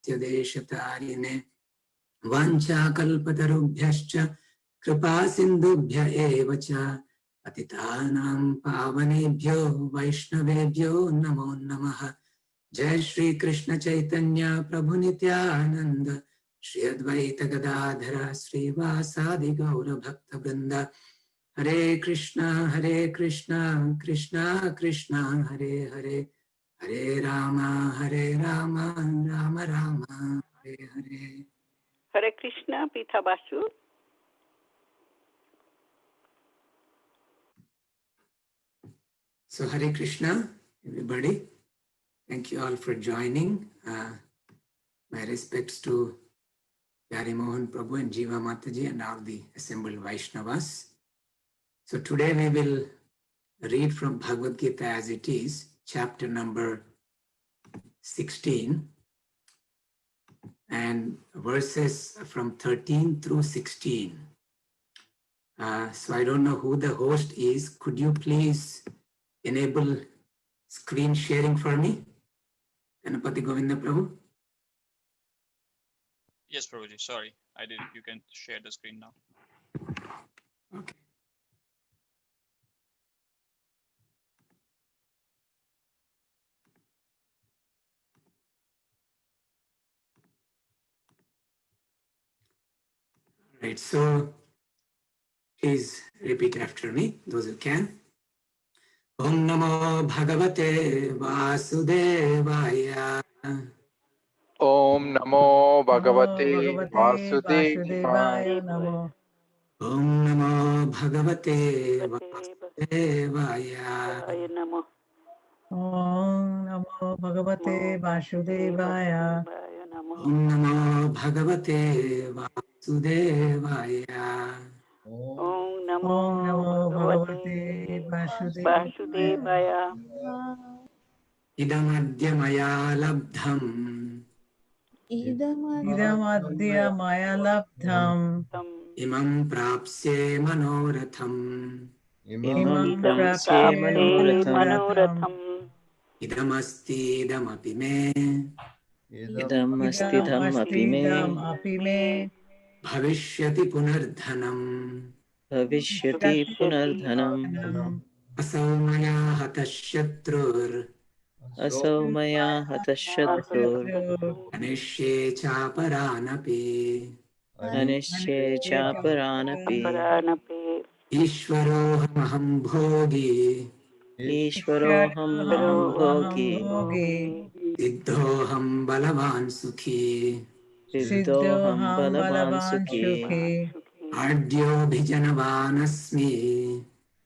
Nastyadeshatarine Vancha kalpatarubhyascha Kripa sindubhya evacha Patitanam pavanebhyo Vaishnavebhyo namo namaha. Jai Shri Krishna Chaitanya Prabhu Nityananda Shri Advaita Gadadhara Srivasadi Gaura Bhakta Vrinda. Hare Krishna Krishna Krishna Hare Hare Hare Rama Rama Rama Hare Hare. Hare Krishna, Pita Basu. So Hare Krishna, everybody. Thank you all for joining. My respects to Yari Mohan Prabhu and Jiva Mataji and all the assembled Vaishnavas. So today we will read from Bhagavad Gita as it is, chapter number 16 and verses from 13 through 16. So I don't know who the host is. Could you please enable screen sharing for me? Ganapati Govinda Prabhu? Yes, Prabhuji. Sorry, I did. You can share the screen now. Okay. All right, so please repeat after me, those who can. Om Namo Bhagavate Vasudevaya. Om Namo Bhagavate Vasudevaya. Om Namo Bhagavate Vasudevaya. Om Namo Bhagavate Vasudevaya. Om Namo Bhagavate Vasudevaya. Om Namo Bhagavate Vasudevaya. Idam adya maya labdham. Idam adya maya labdham. Imam prapsye manoratham. Imam prapsye manoratham. Idam asti idam api me. Idam astidham api me Bhavishyati punardhanam. bhavishyati punardhanam Asau maya hatashatrur. asau maya hatashatrur Anishye chaparanapi. anishye chaparanapi Ishvarohamaham bhogi. ishvaroham aham bhogi Siddhoham balavan sukhi. siddhoham balavan sukhi Adyo bhijanavanasmi.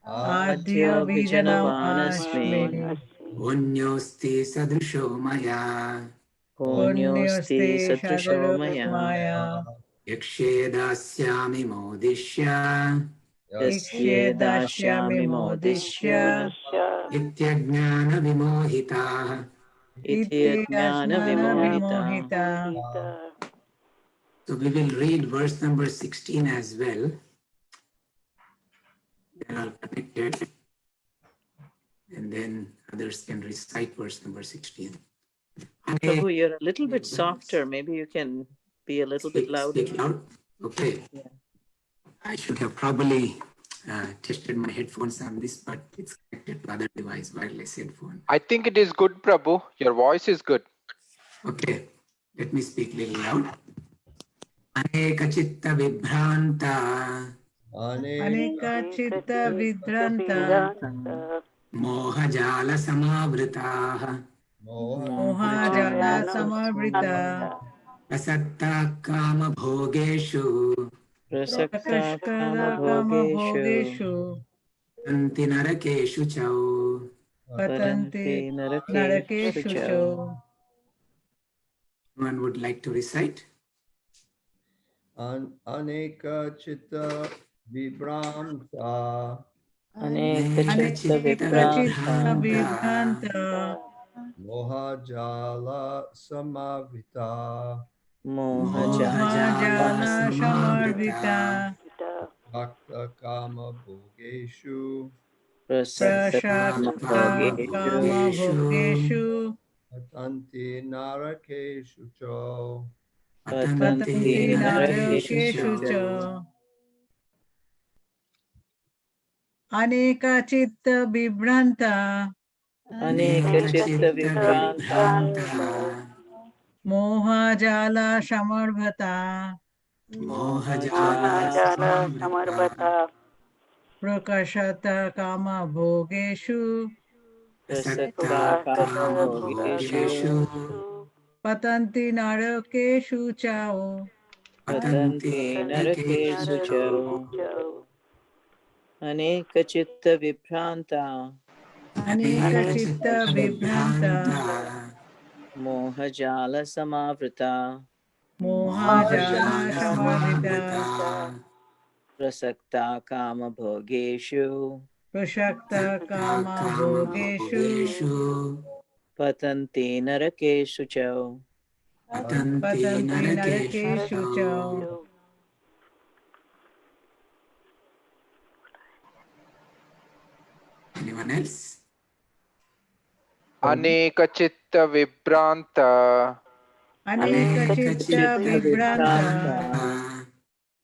adyo vijanavanasmi Punyosti sadrisho maya. punyosti satrusho maya Yakshe dasyami modishya. yasye dashyami modishya Ityajnana vimohitah. iti jnana vimohita. So we will read verse number 16 as well. They are all connected. And then others can recite verse number 16. Prabhu, you're a little bit softer. Maybe you can be a little bit louder. Speak loud? Okay. Yeah. I should have probably tested my headphones on this, but it's connected to other device, wireless headphone. I think it is good, Prabhu. Your voice is good. Okay. Let me speak little loud. Aneka chitta vibhranta. Aneka chitta vidranta. Moha jala samavritaah. Moha jala samavrita. Prasakta kama bhogeshu. Prasakta kama kama bhogeshu bhogeshu. Tanti narakeshu chau. Patanti narakeshu narakeshu cha. cho. One would like to recite? Aneka chitta vibramta. Aneka chitta Vibranta. Moha jala samavita. moha Jala samarvita. Bhakta kama bhogeshu. prasakta Prasakta kama kama bhogeshu bhogeshu. Patanti narakeshu cho. Patanti narakeshu cha. Aneka chitta vibhranta. Aneka chitta vibranta. Moha jala samarbhata. Mohajala Jala samavita samarbata Prakashata kama bhogeshu. prasakta kama bhogeshu Patanti narakeshu chao. patanti narekeshu. Aneka chitta vibranta. Aneka chitta vibhranta. Mohajala samavrita. Moha jala Mohajala samarbhita. samavita Prasakta kama bhogeshu. Prashakta kama kama bhogeshu. bhogeshu Patanti narakeshu cha. patanti Patanti narakeshu narekeshu. chao. Anyone else? Aneka chitta vibranta. Aneka Aneka chitta chitta vibhranta. vibranta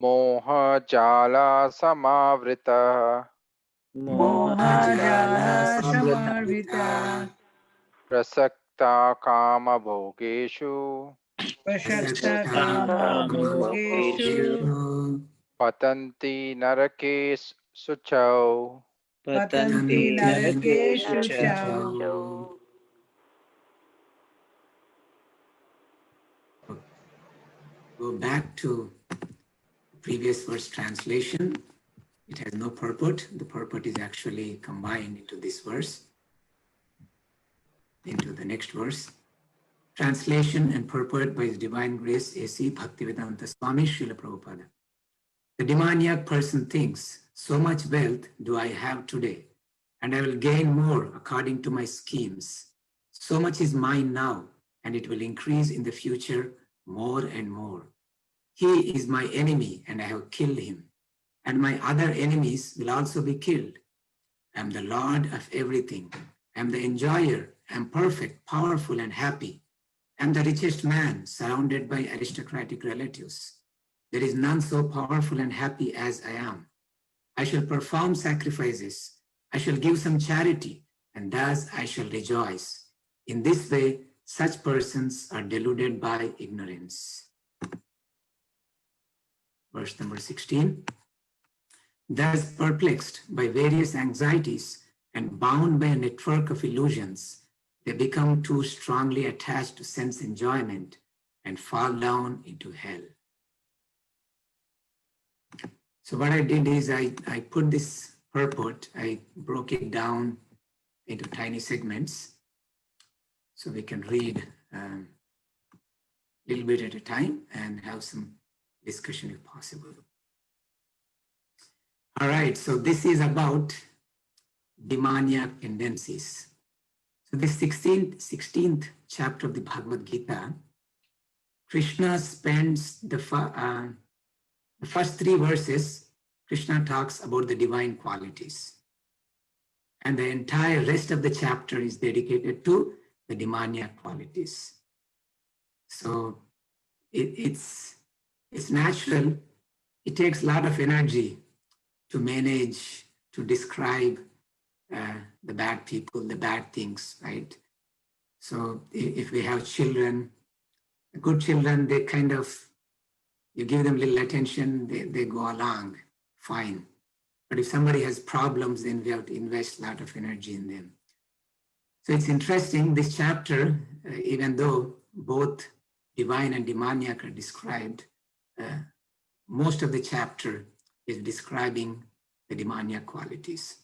Moha jala samavrita. Moha mohajala jala samavita samarbhita. Prasakta kama bhogeshu. Prashakta prasakta kama kama bhogeshu. bhogeshu Patanti narakes suchau. Patanti Patanti patanti narakeshu narakeshu cha. chao. narekeshu. Go back to previous verse translation. It has no purport. The purport is actually combined into this verse, into the next verse. Translation and purport by His Divine Grace A.C. Bhaktivedanta Swami Srila Prabhupada. The demoniac person thinks, so much wealth do I have today, and I will gain more according to my schemes. So much is mine now, and it will increase in the future more and more. He is my enemy, and I have killed him, and my other enemies will also be killed. I am the Lord of everything. I am the enjoyer. I am perfect, powerful, and happy. I am the richest man, surrounded by aristocratic relatives. There is none so powerful and happy as I am. I shall perform sacrifices. I shall give some charity, and thus I shall rejoice. In this way, such persons are deluded by ignorance. Verse number 16. Thus perplexed by various anxieties and bound by a network of illusions, they become too strongly attached to sense enjoyment and fall down into hell. So what I did is I put this purport, I broke it down into tiny segments so we can read a little bit at a time and have some discussion if possible. All right, so this is about demoniac tendencies. So the 16th chapter of the Bhagavad Gita, Krishna spends the first 3 verses, Krishna talks about the divine qualities. And the entire rest of the chapter is dedicated to the demoniac qualities. So it's natural. It takes a lot of energy to manage, to describe the bad people, the bad things, right? So if we have children, good children, they kind of, you give them little attention, they go along fine. But if somebody has problems, then we have to invest a lot of energy in them. So it's interesting, this chapter, even though both divine and demoniac are described, most of the chapter is describing the demoniac qualities.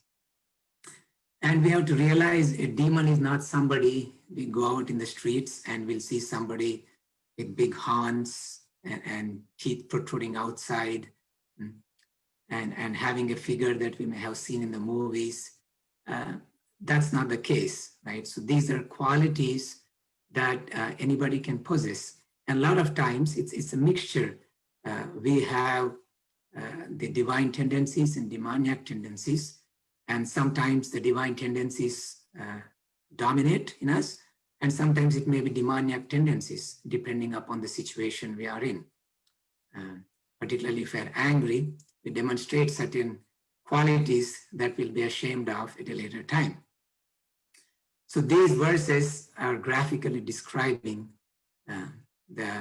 And we have to realize a demon is not somebody, we go out in the streets and we'll see somebody with big horns and teeth protruding outside and having a figure that we may have seen in the movies. That's not the case, right? So these are qualities that anybody can possess. And a lot of times it's a mixture. We have the divine tendencies and demoniac tendencies. And sometimes the divine tendencies dominate in us, And sometimes it may be demoniac tendencies, depending upon the situation we are in. Particularly if we are angry, we demonstrate certain qualities that we'll be ashamed of at a later time. So these verses are graphically describing the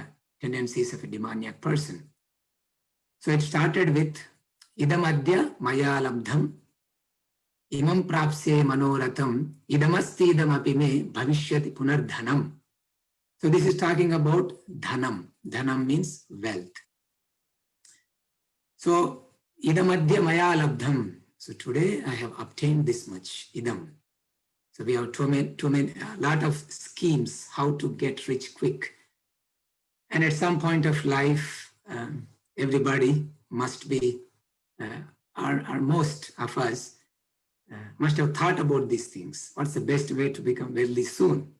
tendencies of a demoniac person. So it started with idam adya maya labdham imam prapse manoratham idamasti idam api me bhavishyati punardhanam. So this is talking about dhanam. Dhanam means wealth. So idam adya maya labdham. So today I have obtained this much idam. So we have a lot of schemes how to get rich quick. And at some point of life, everybody must be, or most of us, must have thought about these things. What's the best way to become wealthy soon?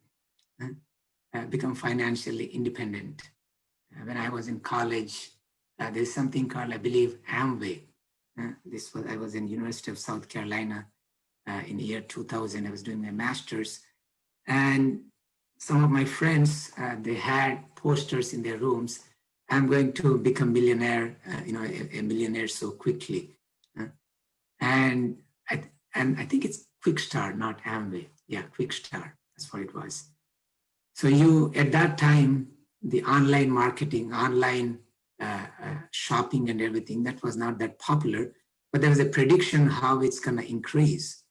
Become financially independent. When I was in college, there's something called, I believe, Amway. I was in University of South Carolina in the year 2000. I was doing my master's, and some of my friends, they had posters in their rooms. I'm going to become millionaire, a millionaire so quickly. And I think it's Quick Start, not Amway. Yeah, Quick Start. That's what it was. So at that time, the online marketing, online shopping and everything, that was not that popular, but there was a prediction how it's going to increase.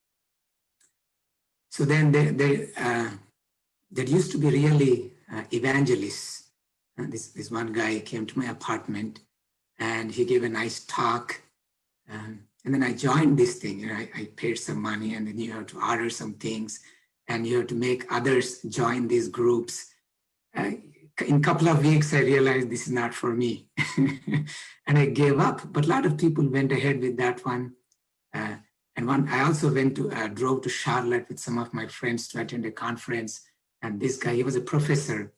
So then there used to be really evangelists. This one guy came to my apartment and he gave a nice talk. And then I joined this thing. I paid some money, and then you have to order some things and you have to make others join these groups. In a couple of weeks, I realized this is not for me. And I gave up. But a lot of people went ahead with that one. I also drove to Charlotte with some of my friends to attend a conference. And this guy, he was a professor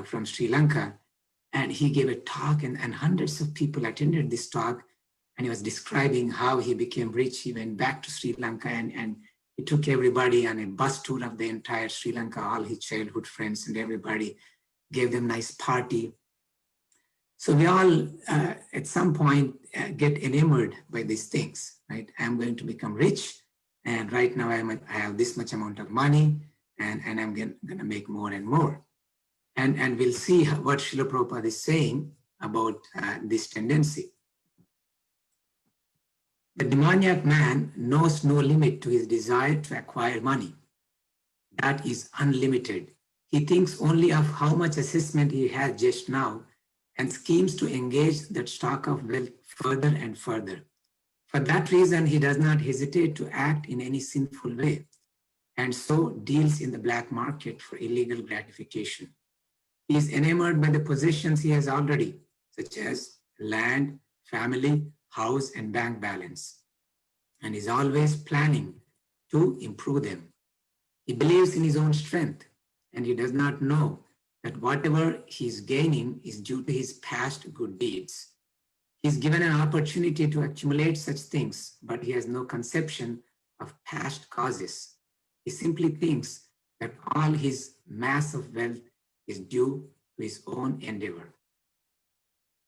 from Sri Lanka. And he gave a talk, and hundreds of people attended this talk. And he was describing how he became rich. He went back to Sri Lanka and he took everybody on a bus tour of the entire Sri Lanka, all his childhood friends and everybody, gave them nice party. So we all, at some point, get enamored by these things, right? I'm going to become rich, and right now I have this much amount of money, and I'm going to make more and more. And we'll see what Srila Prabhupada is saying about this tendency. The demoniac man knows no limit to his desire to acquire money. That is unlimited. He thinks only of how much assessment he has just now and schemes to engage that stock of wealth further and further. For that reason, he does not hesitate to act in any sinful way, and so deals in the black market for illegal gratification. He is enamored by the possessions he has already, such as land, family, house, and bank balance, and is always planning to improve them. He believes in his own strength, and he does not know that whatever he is gaining is due to his past good deeds. He is given an opportunity to accumulate such things, but he has no conception of past causes. He simply thinks that all his mass of wealth is due to his own endeavor.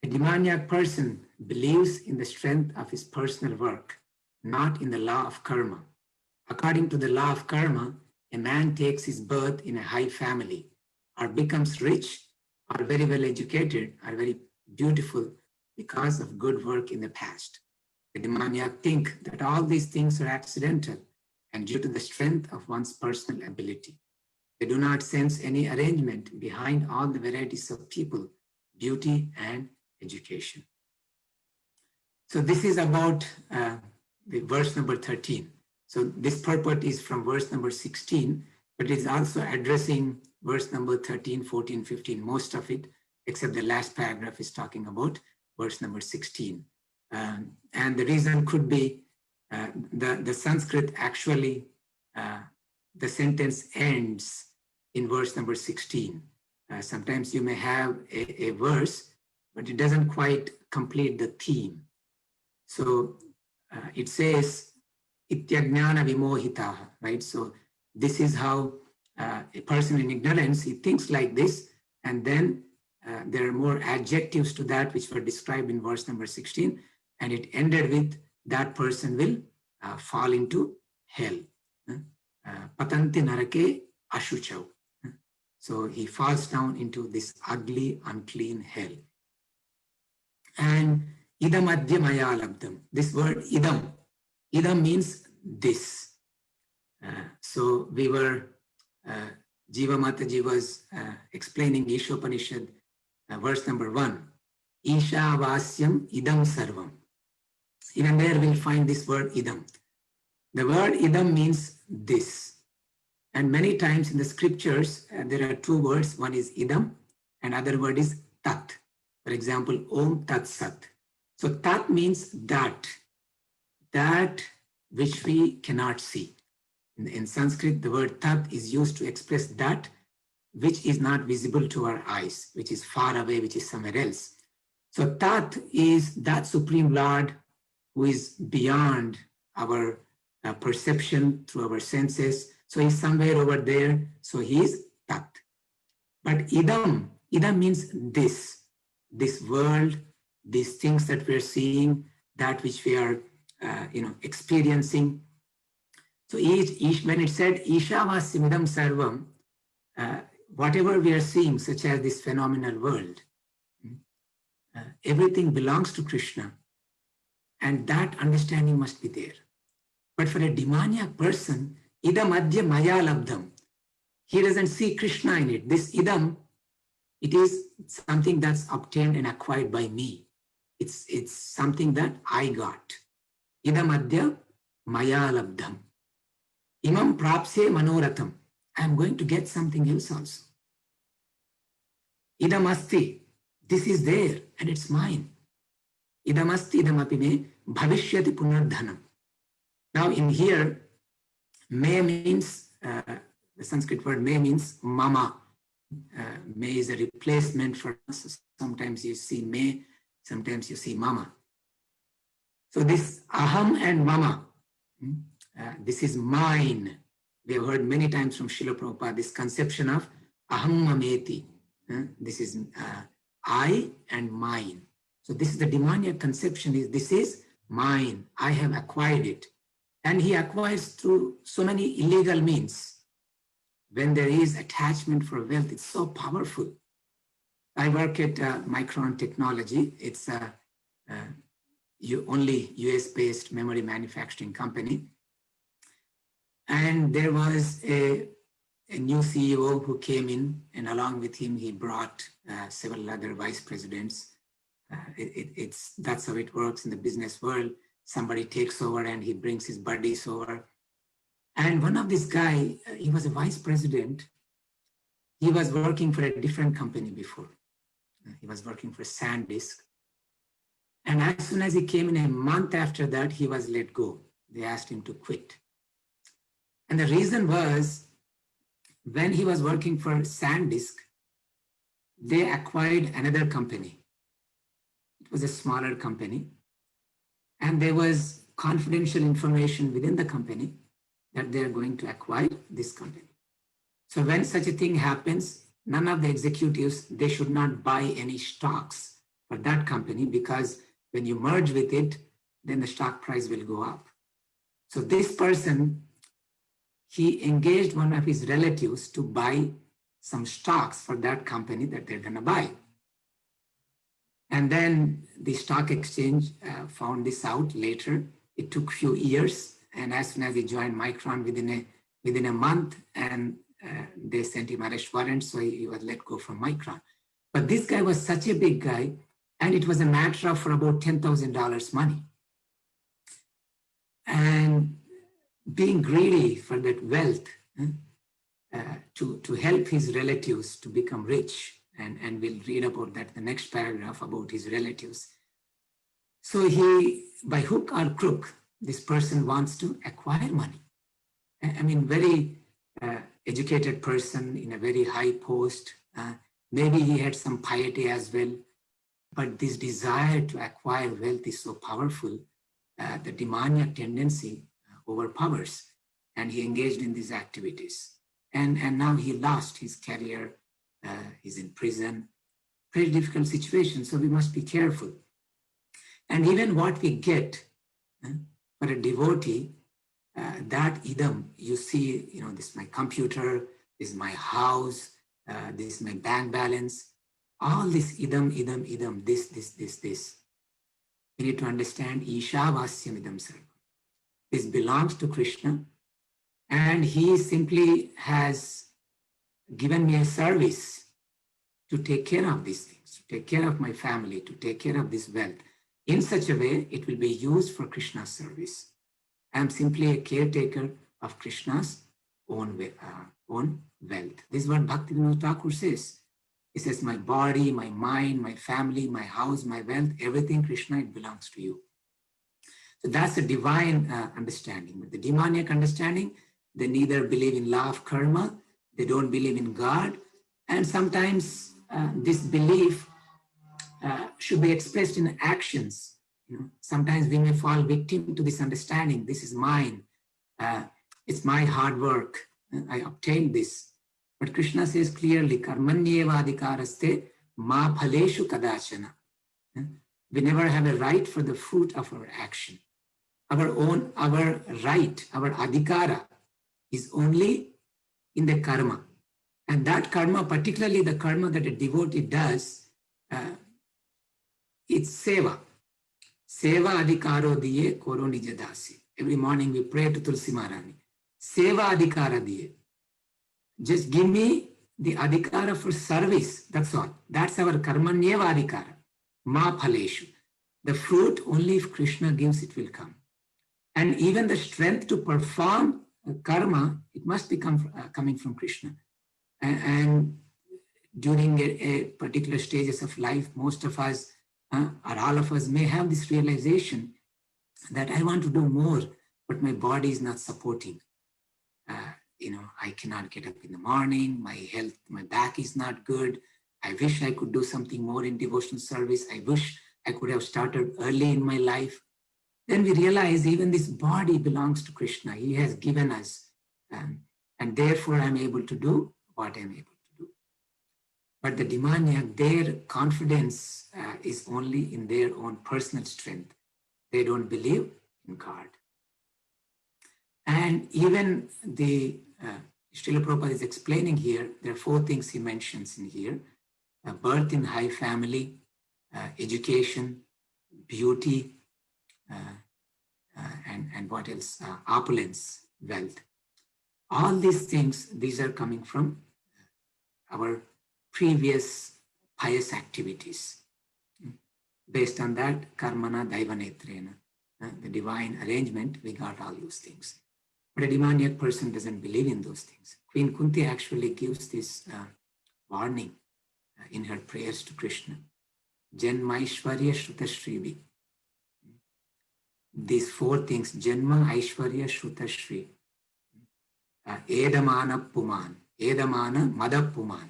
A demoniac person believes in the strength of his personal work, not in the law of karma. According to the law of karma, a man takes his birth in a high family, or becomes rich, or very well educated, or very beautiful because of good work in the past. The demoniac think that all these things are accidental and due to the strength of one's personal ability. They do not sense any arrangement behind all the varieties of people, beauty, and education. So this is about the verse number 13. So this purport is from verse number 16, but it is also addressing verse number 13, 14, 15, most of it, except the last paragraph is talking about verse number 16. And the reason could be the Sanskrit actually, the sentence ends in verse number 16. Sometimes you may have a verse, but it doesn't quite complete the theme. So it says, Ityajnana vimohitaha, right? So this is how a person in ignorance, he thinks like this, and then there are more adjectives to that which were described in verse number 16, and it ended with that person will fall into hell. Patanti narake ashuchau. So he falls down into this ugly, unclean hell. And idam adya maya labdam. This word idam. Idam means this. So we were, Jiva Mataji was explaining Ishopanishad, verse number 1. Isha vasyam idam sarvam. Even there we'll find this word idam. The word idam means this. And many times in the scriptures, there are two words. One is idam and other word is tat. For example, om tat sat. So tat means that which we cannot see. In Sanskrit, the word tat is used to express that which is not visible to our eyes, which is far away, which is somewhere else. So tat is that Supreme Lord who is beyond our perception through our senses. So he's somewhere over there. So he is tat. But idam means this world, these things that we're seeing, that which we are experiencing. So each when it said Isha vasimidam sarvam, whatever we are seeing, such as this phenomenal world, everything belongs to Krishna, and that understanding must be there. But for a demoniac person, idam adya maya labdam, he doesn't see Krishna in it. This idam, it is something that's obtained and acquired by me. It's something that I got. Idam adya maya labdam. Imam prapse manoratham. I'm going to get something else also. Idam asti. This is there and it's mine. Idam asti idam api me bhavishyati punardhanam. Now in here, me means, the Sanskrit word me means mama. Me is a replacement for us. Sometimes you see me, sometimes you see mama. So this aham and mama, this is mine. We have heard many times from Srila Prabhupada this conception of aham mameti. This is I and mine. So this is the demoniac conception, is this is mine. I have acquired it. And he acquires through so many illegal means. When there is attachment for wealth, it's so powerful. I work at Micron Technology. It's a only US-based memory manufacturing company. And there was a new CEO who came in, and along with him, he brought several other vice presidents. That's how it works in the business world. Somebody takes over and he brings his buddies over. And one of this guy, he was a vice president. He was working for a different company before. He was working for SanDisk. And as soon as he came in, a month after that, he was let go. They asked him to quit. And the reason was, when he was working for SanDisk, they acquired another company. It was a smaller company. And there was confidential information within the company that they are going to acquire this company. So when such a thing happens, none of the executives, they should not buy any stocks for that company, because when you merge with it, then the stock price will go up. So this person, he engaged one of his relatives to buy some stocks for that company that they're going to buy. And then the stock exchange found this out later. It took a few years, and as soon as he joined Micron, within a month, and they sent him arrest warrant, so he was let go from Micron. But this guy was such a big guy, and it was a matter of for about $10,000 money. And being greedy for that wealth, to help his relatives to become rich, and we'll read about that in the next paragraph about his relatives. So he, by hook or crook, this person wants to acquire money. I mean, very educated person in a very high post. Maybe he had some piety as well, but this desire to acquire wealth is so powerful, the demoniac tendency overpowers, and he engaged in these activities. and now he lost his career. He's in prison. Very difficult situation. So we must be careful. And even what we get for a devotee, that idam, you see, this is my computer, this is my house, this is my bank balance, all this idam, this. We need to understand Ishavasyam idam sarvam. This belongs to Krishna, and he simply has given me a service to take care of these things, to take care of my family, to take care of this wealth. In such a way, it will be used for Krishna's service. I am simply a caretaker of Krishna's own wealth. This is what Bhaktivinoda Thakur says. He says, my body, my mind, my family, my house, my wealth, everything, Krishna, it belongs to you. So that's a divine understanding. But the demoniac understanding, they neither believe in law of karma, they don't believe in God, and sometimes this belief should be expressed in actions. Sometimes we may fall victim to this understanding. This is mine. It's my hard work. I obtained this. But Krishna says clearly, karmanyeva adhikaraste ma phaleshu kadachana. We never have a right for the fruit of our action. Our right, our adhikara is only in the karma. And that karma, particularly the karma that a devotee does, it's seva. Seva adhikaro diye koro nijadasi. Every morning we pray to Tulsi Maharani. Seva adhikara diye. Just give me the adhikara for service. That's all. That's our karmanyeva adhikara. Ma phaleshu. The fruit, only if Krishna gives, it will come. And even the strength to perform karma, it must be coming from Krishna. And during a particular stages of life, most of us, or all of us, may have this realization that I want to do more, but my body is not supporting. I cannot get up in the morning, my health, my back is not good. I wish I could do something more in devotional service. I wish I could have started early in my life. Then we realize even this body belongs to Krishna. He has given us, and therefore I'm able to do what I'm able to do. But the demoniac, their confidence is only in their own personal strength. They don't believe in God. And even the Srila Prabhupada is explaining here, there are 4 things he mentions in here. Birth in high family, education, beauty, and what else? Opulence, wealth. All these things, these are coming from our previous pious activities. Based on that, karmana daivanetrena, the divine arrangement, we got all those things. But a demoniac person doesn't believe in those things. Queen Kunti actually gives this warning in her prayers to Krishna. Janma Aishwarya Shruta Shrivi. These 4 things, Janma Aishwarya Shruta Shri. Edamana Puman. Edamana Madapuman.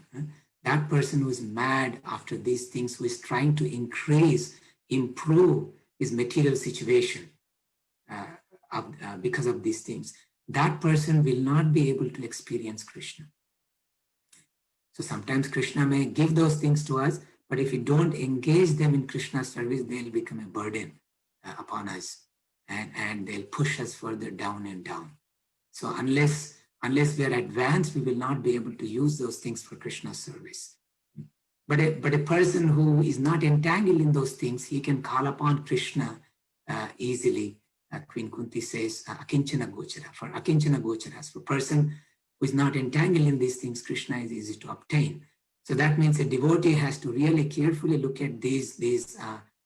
That person who is mad after these things, who is trying to improve his material situation because of these things, that person will not be able to experience Krishna. So sometimes Krishna may give those things to us, but if we don't engage them in Krishna's service, they'll become a burden upon us, and they'll push us further down and down. So unless we are advanced, we will not be able to use those things for Krishna's service. But a person who is not entangled in those things, he can call upon Krishna easily. Queen Kunti says, Akinchana Gochara. For Akinchana Gocharas, for a person who is not entangled in these things, Krishna is easy to obtain. So that means a devotee has to really carefully look at these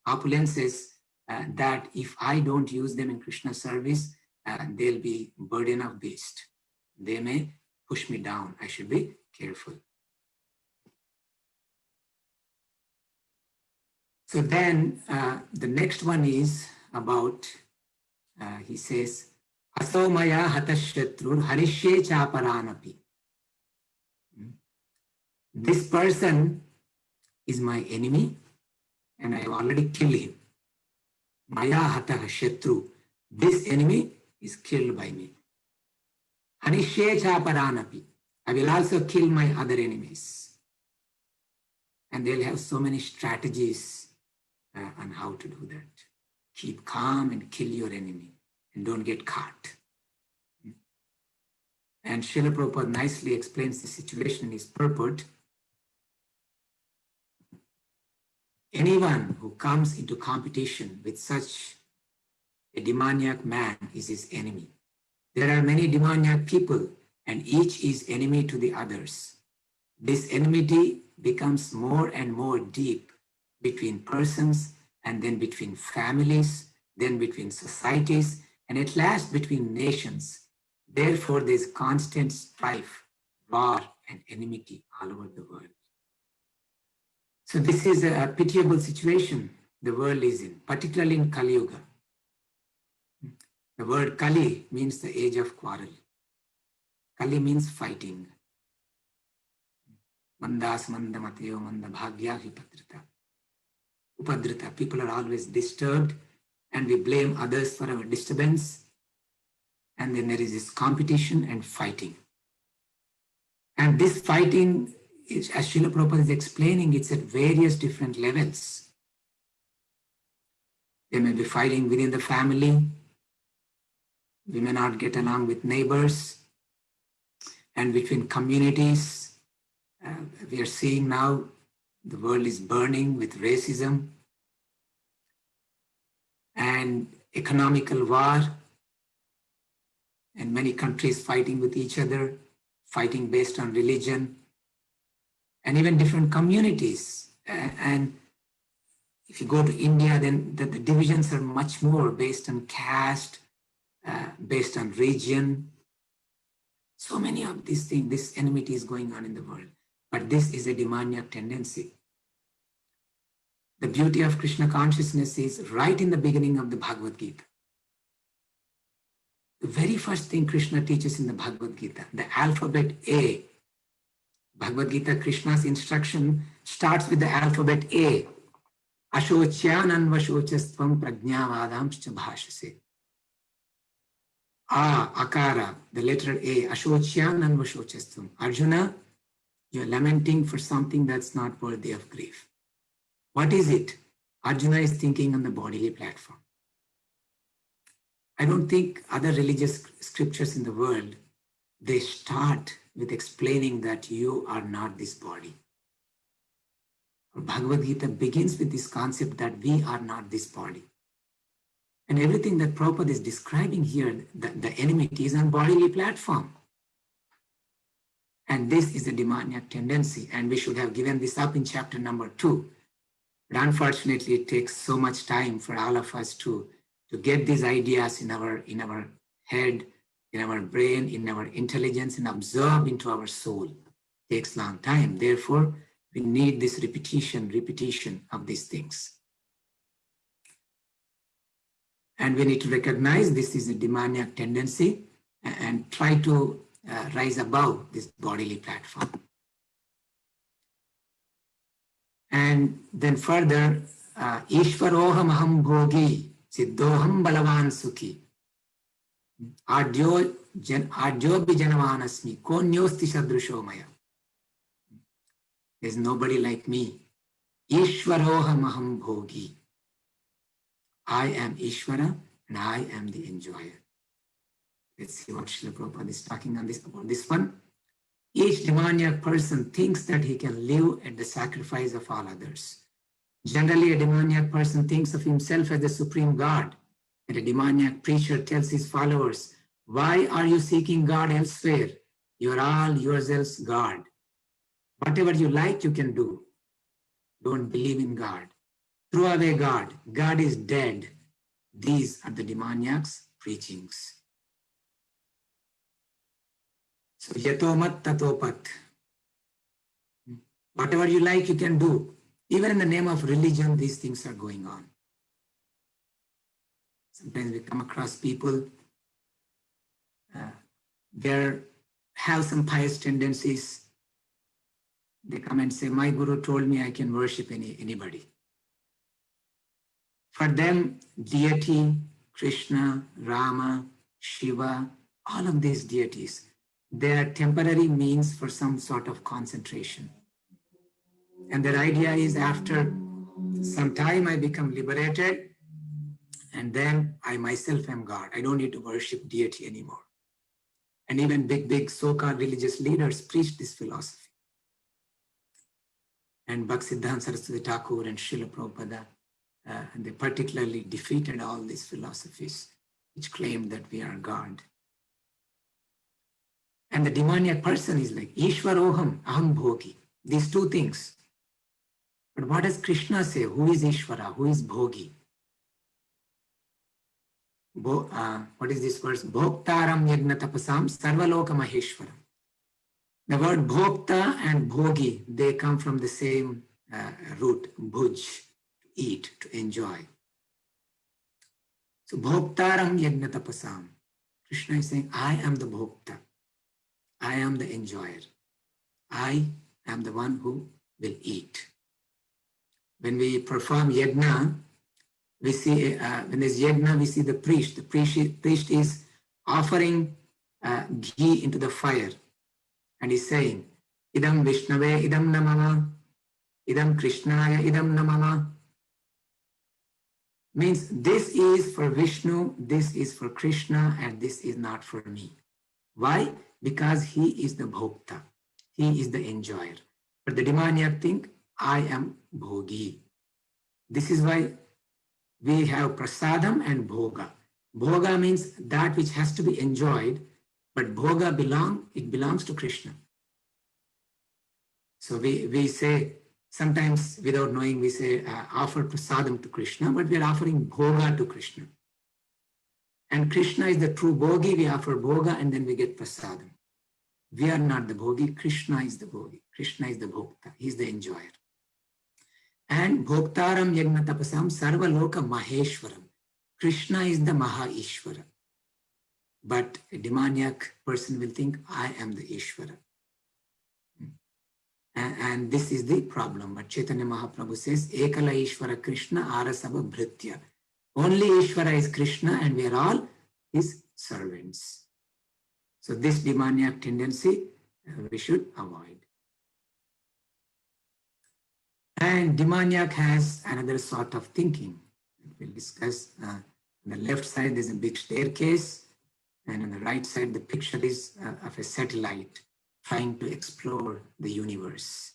opulences, that if I don't use them in Krishna's service, they'll be burden of beast. They may push me down. I should be careful. So then the next one is about, he says, Asomaya hatashatrur harishye chaparanapi. This person is my enemy and I have already killed him. Maya hatah shatru. This enemy is killed by me. Harishye chaparanapi. I will also kill my other enemies. And they'll have so many strategies on how to do that. Keep calm and kill your enemy and don't get caught. And Srila Prabhupada nicely explains the situation in his purport. Anyone who comes into competition with such a demoniac man is his enemy. There are many demoniac people and each is enemy to the others. This enmity becomes more and more deep between persons and then between families, then between societies, and at last between nations. Therefore, there is constant strife, war, and enmity all over the world. So this is a pitiable situation the world is in, particularly in Kali Yuga. The word Kali means the age of quarrel. Kali means fighting. Mandas manda mateo manda bhagya vipadrata. Upadrata. People are always disturbed and we blame others for our disturbance. And then there is this competition and fighting. And this fighting, as Srila Prabhupada is explaining, it's at various different levels. They may be fighting within the family. We may not get along with neighbors. And between communities. We are seeing now the world is burning with racism and economical war, and many countries fighting with each other, fighting based on religion, and even different communities. And if you go to India, then the divisions are much more based on caste, based on region. So many of these things, this enmity is going on in the world. But this is a demoniac tendency. The beauty of Krishna consciousness is right in the beginning of the Bhagavad Gita. The very first thing Krishna teaches in the Bhagavad Gita, the alphabet A. Bhagavad Gita, Krishna's instruction starts with the alphabet A. Ashocyan anvashochastvam prajnavadamscha bhashase. Akara, the letter A. Ashocyan anvashochastvam. Arjuna, you're lamenting for something that's not worthy of grief. What is it? Arjuna is thinking on the bodily platform. I don't think other religious scriptures in the world, they start with explaining that you are not this body. Bhagavad Gita begins with this concept that we are not this body. And everything that Prabhupada is describing here, the enmity is on bodily platform. And this is a demoniac tendency, and we should have given this up in chapter number 2. But unfortunately, it takes so much time for all of us to get these ideas in our head, in our brain, in our intelligence, and absorb into our soul. It takes a long time. Therefore, we need this repetition of these things. And we need to recognize this is a demoniac tendency and try to rise above this bodily platform. And then further, Ishvaroham aham bhogi, siddhoham balavan sukhi, adyo bijanavanasmi, konyosti sadrusho maya. There's nobody like me. Ishvaroham aham bhogi. I am Ishvara and I am the enjoyer. Let's see what Srila Prabhupada is talking about this one. Each demoniac person thinks that he can live at the sacrifice of all others. Generally, a demoniac person thinks of himself as the supreme God. And a demoniac preacher tells his followers, why are you seeking God elsewhere? You are all yourselves God. Whatever you like, you can do. Don't believe in God. Throw away God. God is dead. These are the demoniac's preachings. So, yatomat tatopat. Whatever you like, you can do. Even in the name of religion, these things are going on. Sometimes we come across people, they have some pious tendencies. They come and say, my guru told me I can worship anybody. For them, deity, Krishna, Rama, Shiva, all of these deities, they are temporary means for some sort of concentration. And their idea is after some time I become liberated, and then I myself am God. I don't need to worship deity anymore. And even big so-called religious leaders preach this philosophy. And Bhaktisiddhanta Saraswati Thakur and Srila Prabhupada, and they particularly defeated all these philosophies which claimed that we are God. And the demoniac person is like, Ishvaroham, Aham Bhogi. These two things. But what does Krishna say? Who is Ishvara? Who is Bhogi? What is this verse? Bhoktaram yagna tapasam sarvaloka maheshwaram. The word bhokta and bhogi, they come from the same root, bhuj, to eat, to enjoy. So bhoktaram yagna tapasam. Krishna is saying, I am the bhokta. I am the enjoyer. I am the one who will eat. When we perform yajna, we see, when there's yajna, we see the priest. The priest is offering ghee into the fire. And he's saying, idam Vishnave, idam namama, idam Krishnaya, idam namama. Means this is for Vishnu, this is for Krishna, and this is not for me. Why? Because he is the bhokta. He is the enjoyer. But the demoniac think, I am bhogi. This is why we have prasadam and bhoga. Bhoga means that which has to be enjoyed, but bhoga belongs to Krishna. So we say, sometimes without knowing, we say offer prasadam to Krishna, but we are offering bhoga to Krishna. And Krishna is the true bhogi, we offer bhoga and then we get prasadam. We are not the bhogi, Krishna is the bhogi. Krishna is the bhokta, he is the enjoyer. And bhoktaram yagna tapasam sarva loka maheshwaram. Krishna is the Maha Ishvara. But a demoniac person will think, I am the Ishvara. And this is the problem. But Chaitanya Mahaprabhu says, Ekala Ishvara Krishna arasava bhritya. Only Ishvara is Krishna and we are all his servants. So this demoniac tendency we should avoid. And demoniac has another sort of thinking. We'll discuss. On the left side there's a big staircase, and on the right side the picture is of a satellite trying to explore the universe.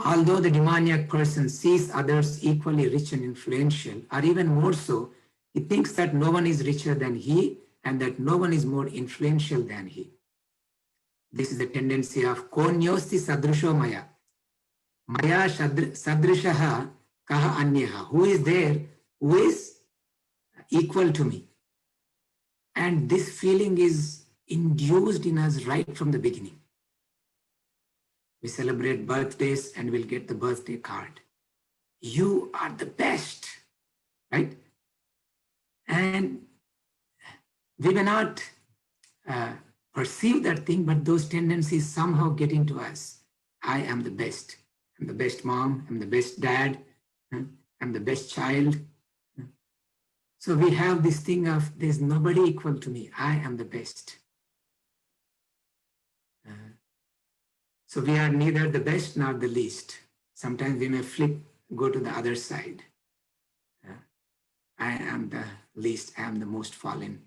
Although the demoniac person sees others equally rich and influential, or even more so, he thinks that no one is richer than he and that no one is more influential than he. This is the tendency of konyosti sadrisho maya. Maya sadrishaha kaha anyaha. Who is there who is equal to me? And this feeling is induced in us right from the beginning. We celebrate birthdays and we'll get the birthday card. You are the best, right? And we may not perceive that thing, but those tendencies somehow get into us. I am the best. I'm the best mom. I'm the best dad. I'm the best child. So we have this thing of there's nobody equal to me. I am the best. So we are neither the best nor the least. Sometimes we may go to the other side. I am the least. I am the most fallen.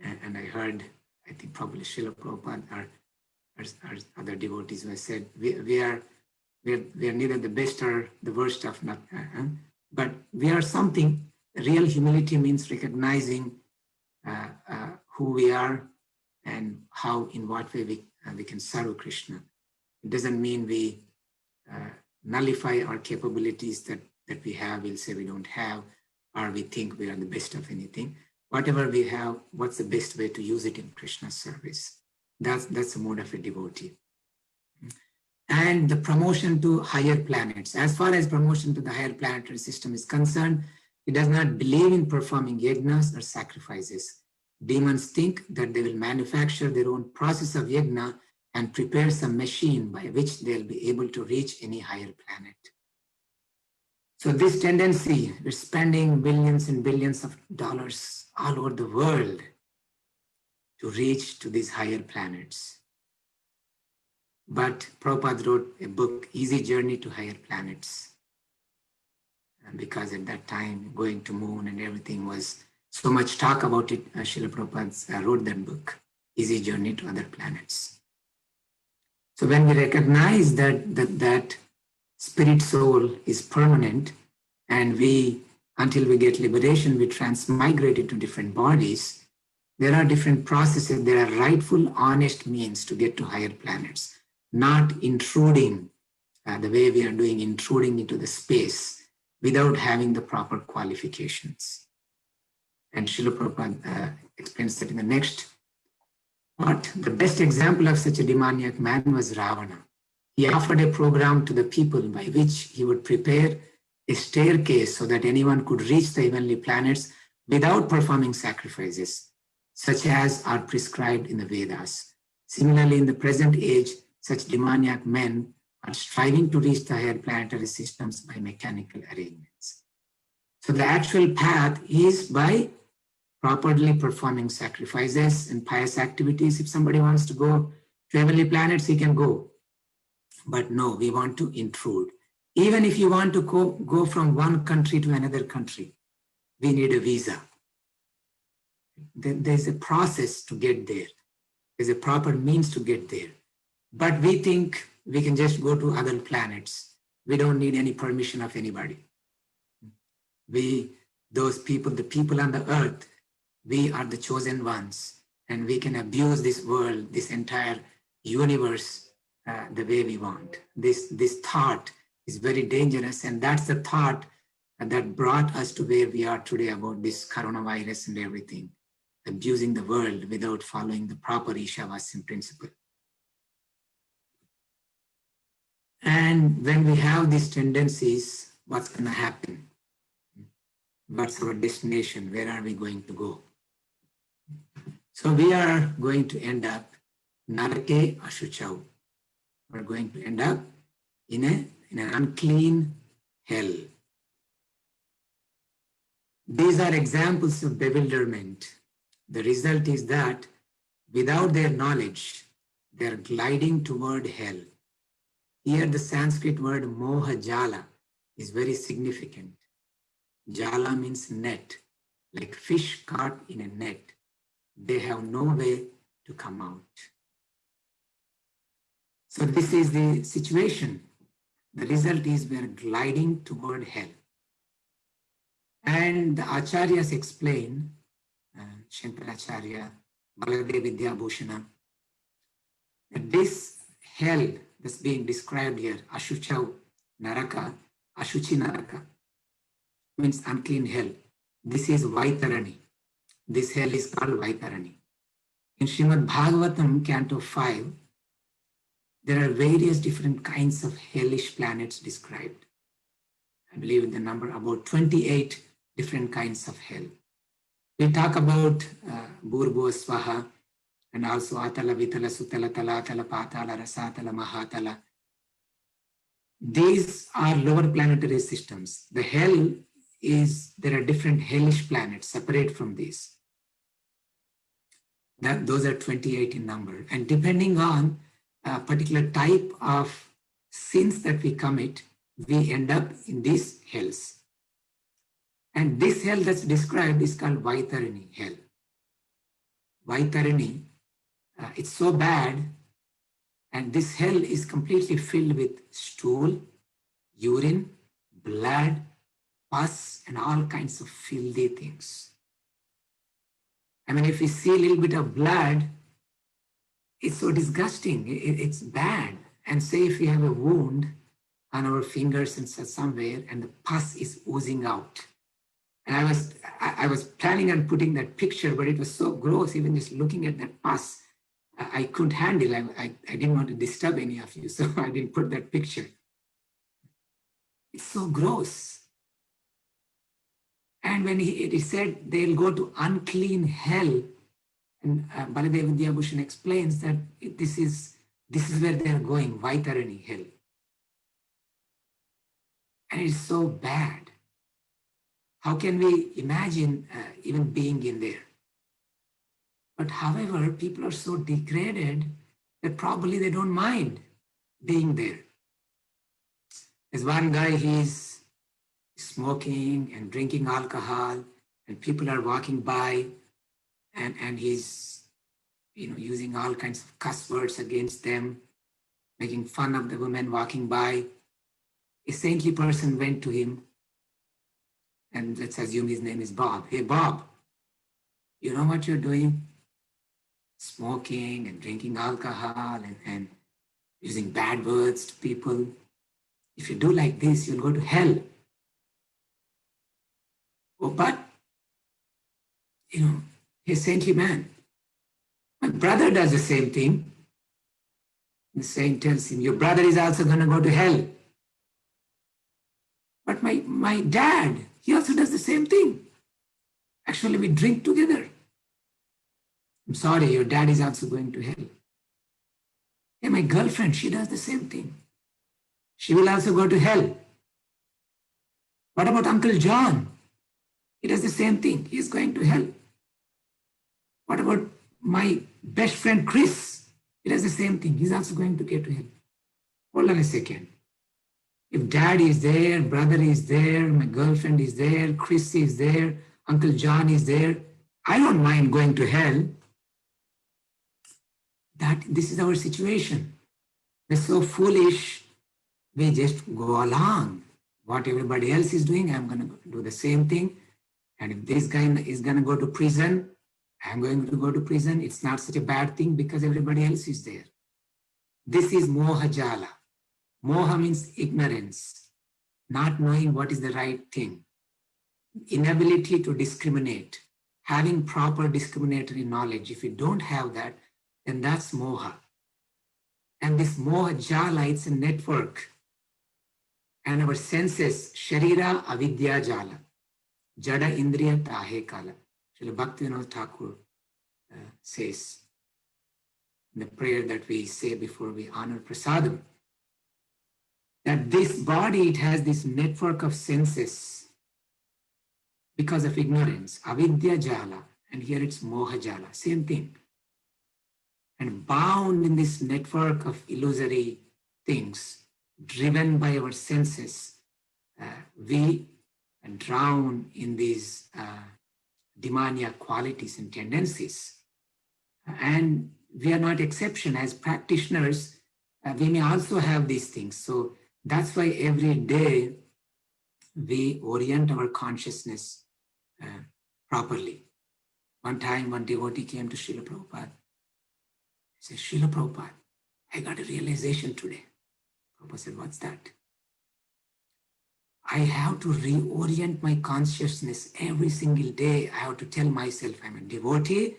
And I heard, I think probably Srila Prabhupada or other devotees who have said, we are neither the best or the worst of not, but we are something. Real humility means recognizing who we are and how, in what way we can serve Krishna. It doesn't mean we nullify our capabilities that we have, we'll say we don't have, or we think we are the best of anything. Whatever we have, what's the best way to use it in Krishna's service? That's the mode of a devotee. And the promotion to higher planets. As far as promotion to the higher planetary system is concerned, he does not believe in performing yajnas or sacrifices. Demons think that they will manufacture their own process of yajna and prepare some machine by which they'll be able to reach any higher planet. So this tendency, we're spending millions and billions of dollars all over the world to reach to these higher planets. But Prabhupada wrote a book, Easy Journey to Higher Planets. And because at that time, going to moon and everything was so much talk about it, Srila Prabhupada wrote that book, Easy Journey to Other Planets. So when we recognize that spirit soul is permanent, and until we get liberation, we transmigrate into different bodies, there are different processes. There are rightful, honest means to get to higher planets, not intruding the way we are doing, intruding into the space without having the proper qualifications. And Srila Prabhupada explains that in the next part. The best example of such a demoniac man was Ravana. He offered a program to the people by which he would prepare a staircase so that anyone could reach the heavenly planets without performing sacrifices, such as are prescribed in the Vedas. Similarly, in the present age, such demoniac men are striving to reach the higher planetary systems by mechanical arrangements. So the actual path is by properly performing sacrifices and pious activities. If somebody wants to go to heavenly planets, he can go. But no, we want to intrude. Even if you want to go from one country to another country, we need a visa. There's a process to get there. There's a proper means to get there. But we think we can just go to other planets. We don't need any permission of anybody. Those people, the people on the earth, we are the chosen ones, and we can abuse this world, this entire universe, the way we want. This thought is very dangerous, and that's the thought that brought us to where we are today about this coronavirus and everything, abusing the world without following the proper Ishavasyan principle. And when we have these tendencies, what's going to happen? What's our destination? Where are we going to go? So we are going to end up narake ashuchau. We're going to end up in an unclean hell. These are examples of bewilderment. The result is that without their knowledge, they're gliding toward hell. Here the Sanskrit word moha jala is very significant. Jala means net, like fish caught in a net. They have no way to come out. So this is the situation. The result is we are gliding toward hell. And the Acharyas explain, Acharya, Bhagavad Vidya Bhushana, that this hell that's being described here, Ashuchau Naraka, Ashuchi Naraka, means unclean hell. This is Vaitarani. This hell is called Vaitarani. In Srimad Bhagavatam, Canto 5, there are various different kinds of hellish planets described. I believe the number about 28 different kinds of hell. We talk about Burbo Swaha and also Atala, Vitala, Sutala, Talatala, Patala, Rasatala, Mahatala. These are lower planetary systems. The hell there are different hellish planets separate from these. Those are 28 in number. And depending on a particular type of sins that we commit, we end up in these hells. And this hell that's described is called Vaitarani hell. Vaitarani, it's so bad, and this hell is completely filled with stool, urine, blood, pus, and all kinds of filthy things. I mean, if we see a little bit of blood, it's so disgusting. It's bad. And say if we have a wound on our fingers and somewhere, and the pus is oozing out. And I was planning on putting that picture, but it was so gross. Even just looking at that pus, I couldn't handle. I didn't want to disturb any of you, so I didn't put that picture. It's so gross. And when it said they'll go to unclean hell, and Baladev Vidyabhushan explains that this is where they are going, Vaitarani hell. And it's so bad. How can we imagine even being in there? But however, people are so degraded that probably they don't mind being there. There's one guy, he's smoking and drinking alcohol, and people are walking by, and he's using all kinds of cuss words against them, making fun of the women walking by. A saintly person went to him, and let's assume his name is Bob. Hey, Bob, you know what you're doing? Smoking and drinking alcohol and using bad words to people. If you do like this, you'll go to hell. Oh, but, he's a saintly man. My brother does the same thing. The saint tells him, your brother is also going to go to hell. But my dad, he also does the same thing. Actually, we drink together. I'm sorry, your dad is also going to hell. Hey, my girlfriend, she does the same thing. She will also go to hell. What about Uncle John? He does the same thing. He is going to hell. What about my best friend Chris? He does the same thing. He's also going to get to hell. Hold on a second. If dad is there, brother is there, my girlfriend is there, Chris is there, Uncle John is there, I don't mind going to hell. This is our situation. We're so foolish, we just go along. What everybody else is doing, I'm going to do the same thing. And if this guy is going to go to prison, I'm going to go to prison. It's not such a bad thing because everybody else is there. This is moha jala. Moha means ignorance, not knowing what is the right thing, inability to discriminate, having proper discriminatory knowledge. If you don't have that, then that's moha. And this moha jala, it's a network. And our senses, sharira avidya jala, jada indriya tahe kala. Srila Bhaktivinoda Thakur says in the prayer that we say before we honor prasadam, that this body, it has this network of senses because of ignorance, avidya jala, and here it's moha jala, same thing. And bound in this network of illusory things, driven by our senses, we drown in these demoniac qualities and tendencies. And we are not exception. As practitioners, we may also have these things. So that's why every day we orient our consciousness properly. One time, one devotee came to Srila Prabhupada. He said, Srila Prabhupada, I got a realization today. Prabhupada said, what's that? I have to reorient my consciousness every single day. I have to tell myself I'm a devotee.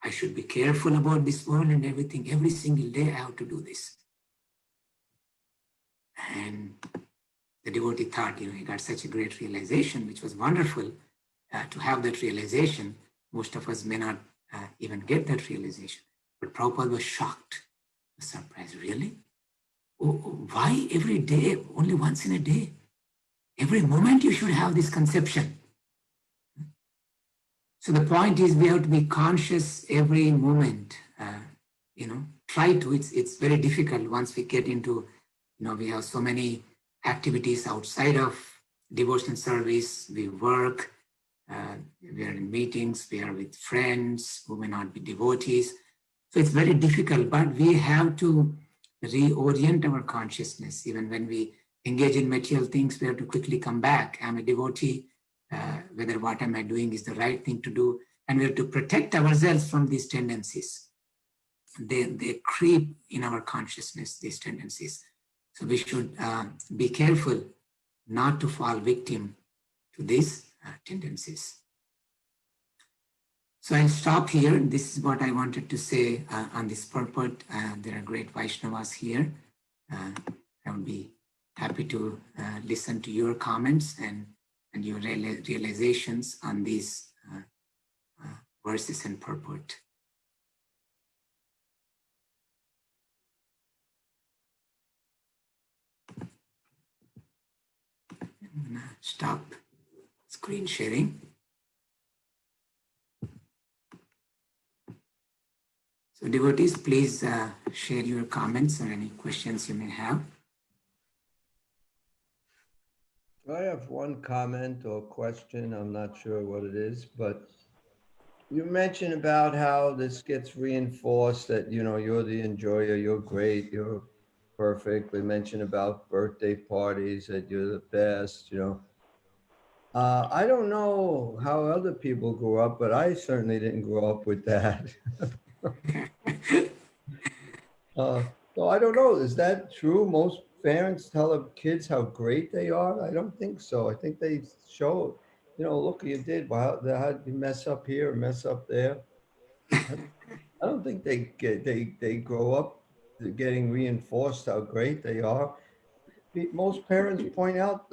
I should be careful about this world and everything. Every single day I have to do this. And the devotee thought, he got such a great realization, which was wonderful to have that realization. Most of us may not even get that realization. But Prabhupada was shocked, was surprised. Really? Why every day, only once in a day? Every moment you should have this conception. So the point is we have to be conscious every moment. Try to. It's very difficult once we get into, we have so many activities outside of devotional service. We work, we are in meetings, we are with friends who may not be devotees. So it's very difficult, but we have to reorient our consciousness. Even when we engage in material things, we have to quickly come back. I'm a devotee, whether what am I doing is the right thing to do. And we have to protect ourselves from these tendencies. They creep in our consciousness, these tendencies. So we should be careful not to fall victim to these tendencies. So I'll stop here. This is what I wanted to say on this purport. There are great Vaishnavas here. I would be happy to listen to your comments and your realizations on these verses and purport. stop screen sharing. So devotees, please share your comments or any questions you may have. I have one comment or question. I'm not sure what it is, but you mentioned about how this gets reinforced that, you're the enjoyer, you're great, you're perfect. We mentioned about birthday parties, that you're the best, I don't know how other people grew up, but I certainly didn't grow up with that. So I don't know. Is that true? Most parents tell their kids how great they are. I don't think so. I think they show, look what you did. Wow, how'd you mess up here, mess up there? I don't think they grow up getting reinforced how great they are. Most parents point out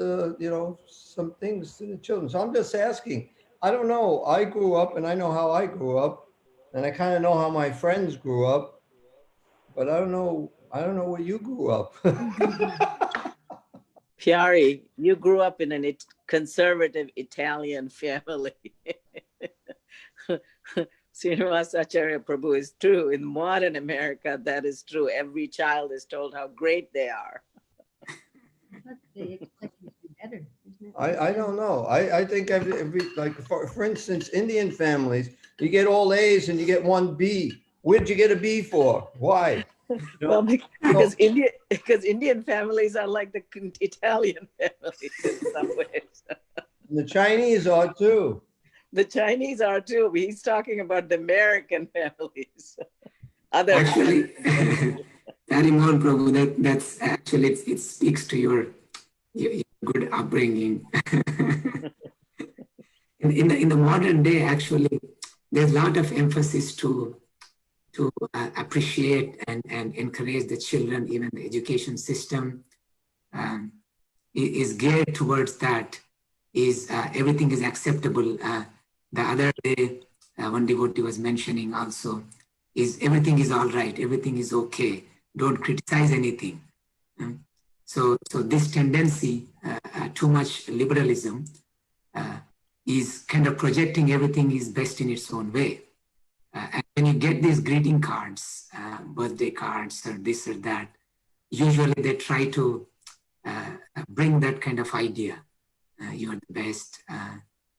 some things to the children. So I'm just asking. I don't know. I grew up, and I know how I grew up, and I kind of know how my friends grew up, but I don't know. I don't know where you grew up. Piari, you grew up in a conservative Italian family. Srinivasa Acharya Prabhu is true. In modern America, that is true. Every child is told how great they are. They expect you to do better, isn't it? I don't know. I think every like for instance, Indian families, you get all A's and you get one B. Where'd you get a B for? Why? Well, because Indian families are like the Italian families in some ways. The Chinese are too. The Chinese are too. He's talking about the American families. Actually, Parimon Prabhu, that's actually, it speaks to your good upbringing. in the modern day, actually, there's a lot of emphasis to appreciate and encourage the children. Even the education system is geared towards that. Everything is acceptable. The other day, one devotee was mentioning also, is everything is all right, everything is okay, don't criticize anything. So this tendency, too much liberalism, is kind of projecting everything is best in its own way. And when you get these greeting cards, birthday cards or this or that, usually they try to bring that kind of idea. You're the best.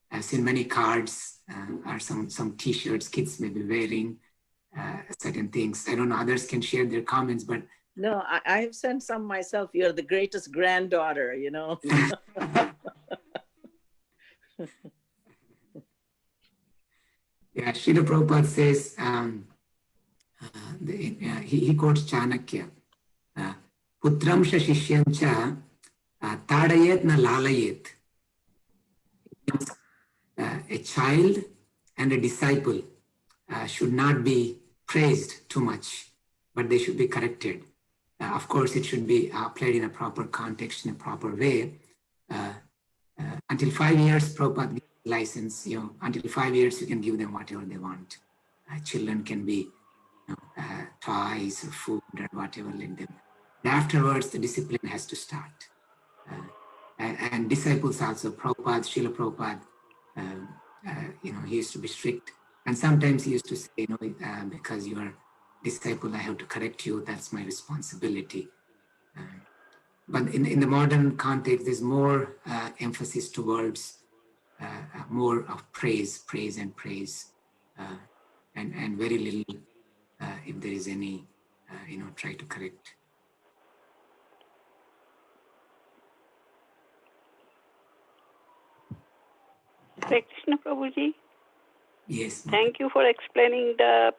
I've seen many cards or some t-shirts kids may be wearing, certain things. I don't know, others can share their comments, but no, I have sent some myself. You're the greatest granddaughter, Yeah, Srila Prabhupada says, he quotes Chanakya, Putramsha Shishyancha Tadayet na Lalayet. A child and a disciple should not be praised too much, but they should be corrected. Of course, it should be applied in a proper context, in a proper way. Until 5 years, Prabhupada gives license. Until 5 years, you can give them whatever they want. Children can be toys or food or whatever, let them. And afterwards, the discipline has to start. And disciples also, Prabhupada, Srila Prabhupada, he used to be strict. And sometimes he used to say, because you are disciple, I have to correct you. That's my responsibility. But in the modern context, there's more emphasis towards more of praise, and very little, if there is any, try to correct. Hare Krishna Prabhuji. Yes. Thank you for explaining the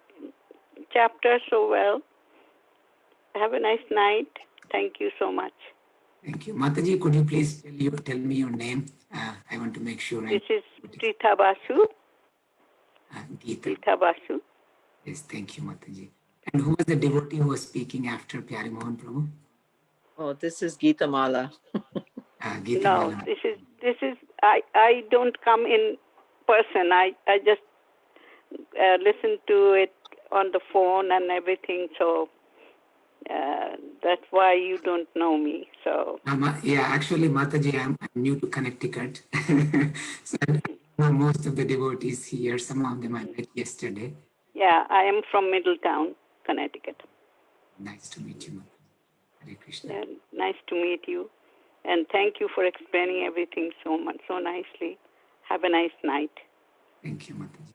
chapter so well. Have a nice night. Thank you so much. Thank you. Mataji, could you please tell me your name? I want to make sure. This is Gita Basu. Gita. Gita Basu. Yes, thank you, Mataji. And who was the devotee who was speaking after Pyari Mohan Prabhu? Oh, this is Gita Mala. Gita No, Mala. this is I don't come in person. I just listen to it on the phone and everything. So That's why you don't know me. So Yeah, actually, Mataji, I'm new to Connecticut. So I know most of the devotees here. Some of them I met yesterday. yeah, I am from Middletown, Connecticut. Nice to meet you, Mataji. Hare Krishna. Yeah, nice to meet you, and thank you for explaining everything so much, so nicely. Have a nice night. Thank you, Mataji.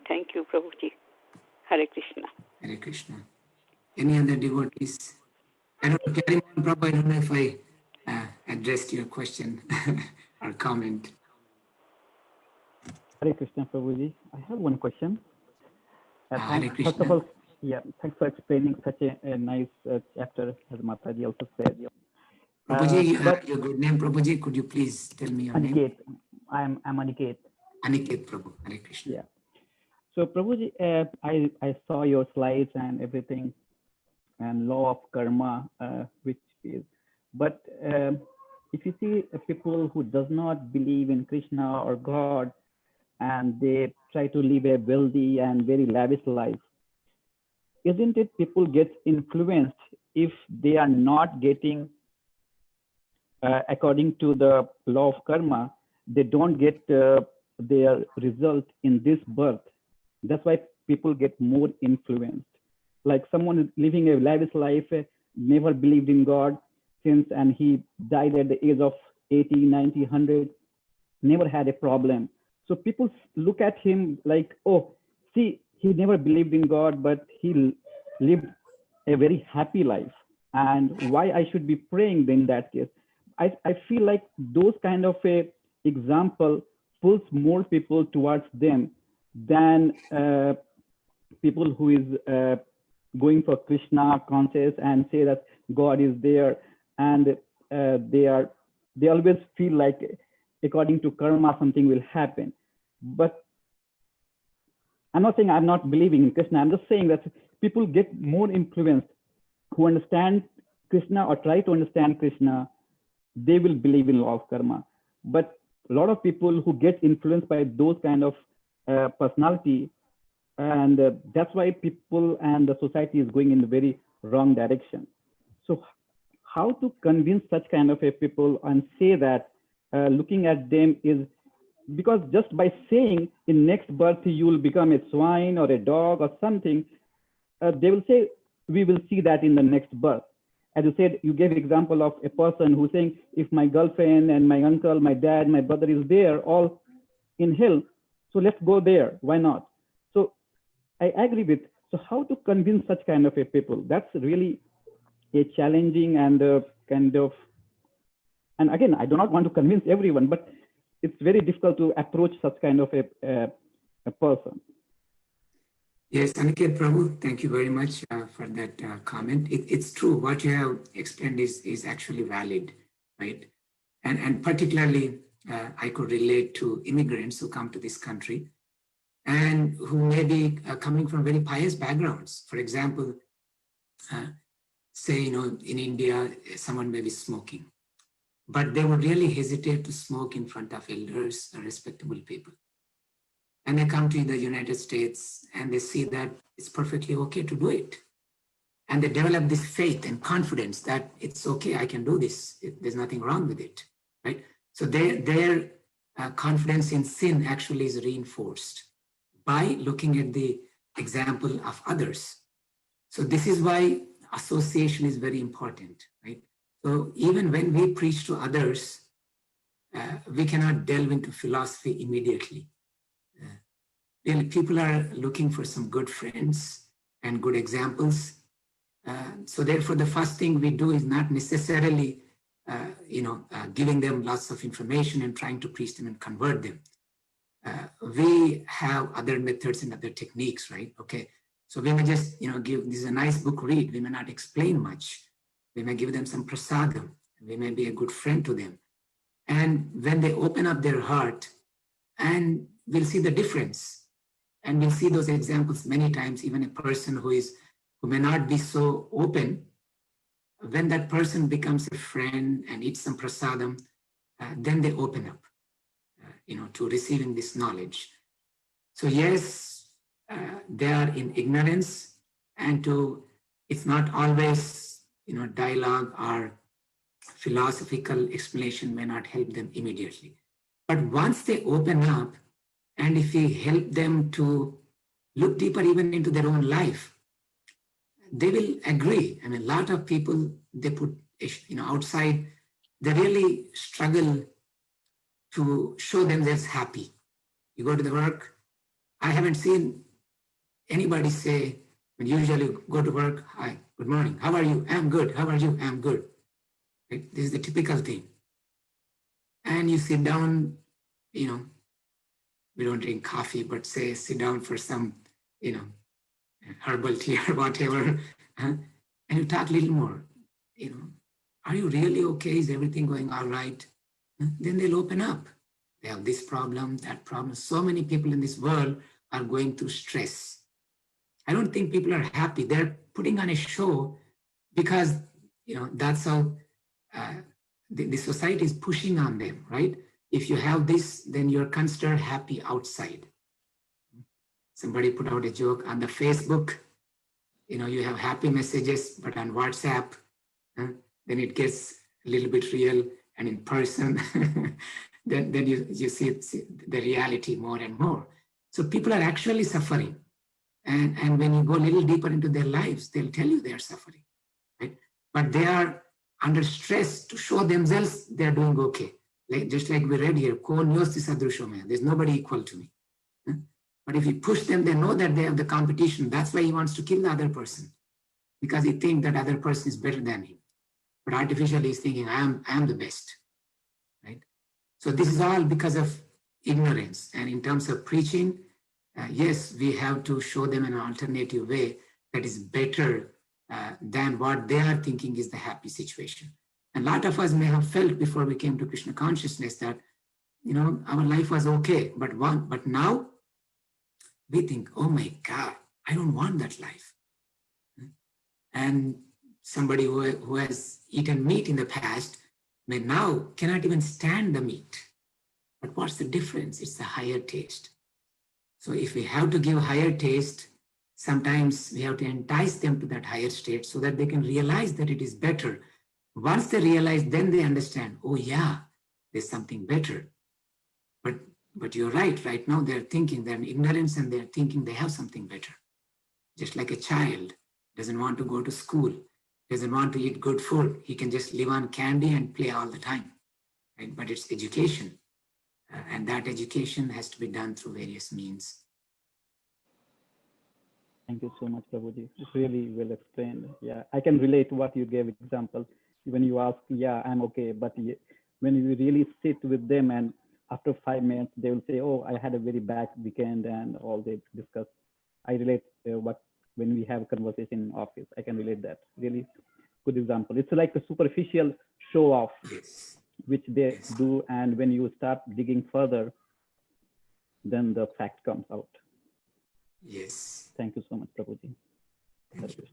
Thank you, Prabhuji. Hare Krishna. Hare Krishna. Any other devotees? I don't know, Carry on, Prabhu. I don't know if I addressed your question or comment. Hare Krishna, Prabhuji. I have one question. Hare First of Krishna. all, yeah, thanks for explaining such a nice chapter, as Mataji also said. Prabhuji, But your good name, Prabhuji, could you please tell me your name? Aniket, I'm Aniket. Aniket Prabhu. Hare Krishna. Yeah. So Prabhuji, I saw your slides and everything, and law of karma, which is, but if you see people who does not believe in Krishna or God, and they try to live a wealthy and very lavish life, isn't it people get influenced if they are not getting according to the law of karma, they don't get their result in this birth. That's why people get more influenced. Like someone is living a lavish life, never believed in God since, and he died at the age of 80, 90, 100, never had a problem. So people look at him like, oh, see, he never believed in God, but he lived a very happy life. And why I should be praying in that case? I feel like those kind of a example pulls more people towards them than people who is going for Krishna conscious and say that God is there, and they always feel like according to karma something will happen. But I'm not saying I'm not believing in Krishna. I'm just saying that people get more influenced who understand Krishna or try to understand Krishna. They will believe in law of karma. But a lot of people who get influenced by those kind of personality, and that's why people and the society is going in the very wrong direction. So how to convince such kind of a people and say that looking at them is, because just by saying in next birth you will become a swine or a dog or something, they will say we will see that in the next birth. As you said, you gave example of a person who's saying, if my girlfriend and my uncle, my dad, my brother is there, all in hell, so let's go there. Why not? So I agree with. So how to convince such kind of a people? That's really a challenging and kind of. And again, I do not want to convince everyone, but it's very difficult to approach such kind of a person. Yes, Aniket Prabhu, thank you very much for that comment. It's true, what you have explained is actually valid, right? And particularly, I could relate to immigrants who come to this country and who may be coming from very pious backgrounds. For example, say, in India, someone may be smoking, but they would really hesitate to smoke in front of elders or respectable people. And they come to the United States and they see that it's perfectly okay to do it. And they develop this faith and confidence that it's okay, I can do this. There's nothing wrong with it, right? So their confidence in sin actually is reinforced by looking at the example of others. So this is why association is very important, right? So even when we preach to others, we cannot delve into philosophy immediately. Really, people are looking for some good friends and good examples. So therefore, the first thing we do is not necessarily, giving them lots of information and trying to preach them and convert them. We have other methods and other techniques, right? Okay, so we may just, give, this is a nice book read. We may not explain much. We may give them some prasadam. We may be a good friend to them. And when they open up their heart, and we'll see the difference. And we'll see those examples many times. Even a person who may not be so open, when that person becomes a friend and eats some prasadam, then they open up, to receiving this knowledge. So yes, they are in ignorance, and to, it's not always, dialogue or philosophical explanation may not help them immediately. But once they open up, and if we help them to look deeper even into their own life, they will agree. I mean, a lot of people, they put, outside, they really struggle to show themselves happy. You go to the work, I haven't seen anybody say, when you usually go to work, hi, good morning, how are you? I'm good. How are you? I'm good. Right? This is the typical thing. And you sit down, we don't drink coffee, but say sit down for some, herbal tea or whatever, and you talk a little more, are you really okay? Is everything going all right? Then they'll open up. They have this problem, that problem. So many people in this world are going through stress. I don't think people are happy. They're putting on a show because, that's how the society is pushing on them, right? If you have this, then you're considered happy outside. Somebody put out a joke on the Facebook, you have happy messages, but on WhatsApp, then it gets a little bit real, and in person, then you see the reality more and more. So people are actually suffering. And when you go a little deeper into their lives, they'll tell you they're suffering, right? But they are under stress to show themselves they're doing okay. Just like we read here, ko nyosti sadrusho mein, there's nobody equal to me. But if you push them, they know that they have the competition. That's why he wants to kill the other person, because he thinks that other person is better than him. But artificially he's thinking, I am the best, right? So this is all because of ignorance. And in terms of preaching, yes, we have to show them an alternative way that is better than what they are thinking is the happy situation. And a lot of us may have felt before we came to Krishna consciousness that, our life was okay, but now we think, oh my God, I don't want that life. And somebody who has eaten meat in the past may now cannot even stand the meat. But what's the difference? It's a higher taste. So if we have to give higher taste, sometimes we have to entice them to that higher state so that they can realize that it is better. Once they realize, then they understand, oh yeah, there's something better. But you're right now they're thinking, they're in ignorance and they're thinking they have something better. Just like a child doesn't want to go to school, doesn't want to eat good food. He can just live on candy and play all the time, right? But it's education. And that education has to be done through various means. Thank you so much, Prabhuji. It's really well explained. Yeah, I can relate what you gave example. When you ask, yeah, I'm okay. But when you really sit with them and after 5 minutes, they will say, oh, I had a very bad weekend and all they discuss. I relate when we have a conversation in office, I can relate that. Really good example. It's like a superficial show off, Yes. which they Yes. do. And when you start digging further, then the fact comes out. Yes. Thank you so much, Prabhuji. Thank you.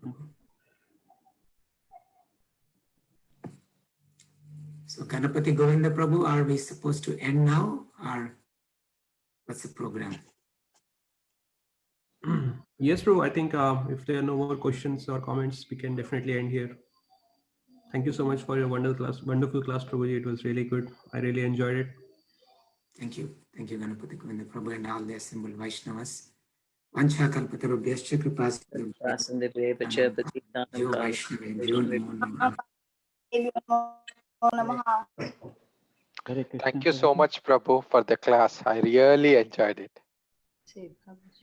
So Ganapati Govinda Prabhu, are we supposed to end now or what's the program? Yes, Prabhu. I think if there are no more questions or comments, we can definitely end here. Thank you so much for your wonderful class, Prabhuji. It was really good. I really enjoyed it. Thank you. Thank you, Ganapati Govinda Prabhu and all the assembled Vaishnavas. Vancha kalpatarubhyascha Vasundevaya Jo Vaishnavendryo Namo Namaha. Hare Krishna, Thank you so Prabhuji. much, Prabhu, for the class. I really enjoyed it Yes.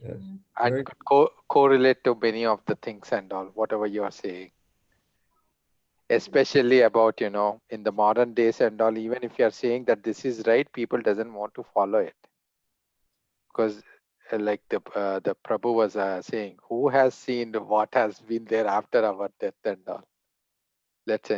and Very- could correlate to many of the things and all, whatever you are saying. Especially about, in the modern days and all, even if you are saying that this is right, people doesn't want to follow it. Because like the Prabhu was saying, who has seen what has been there after our death and all? Let's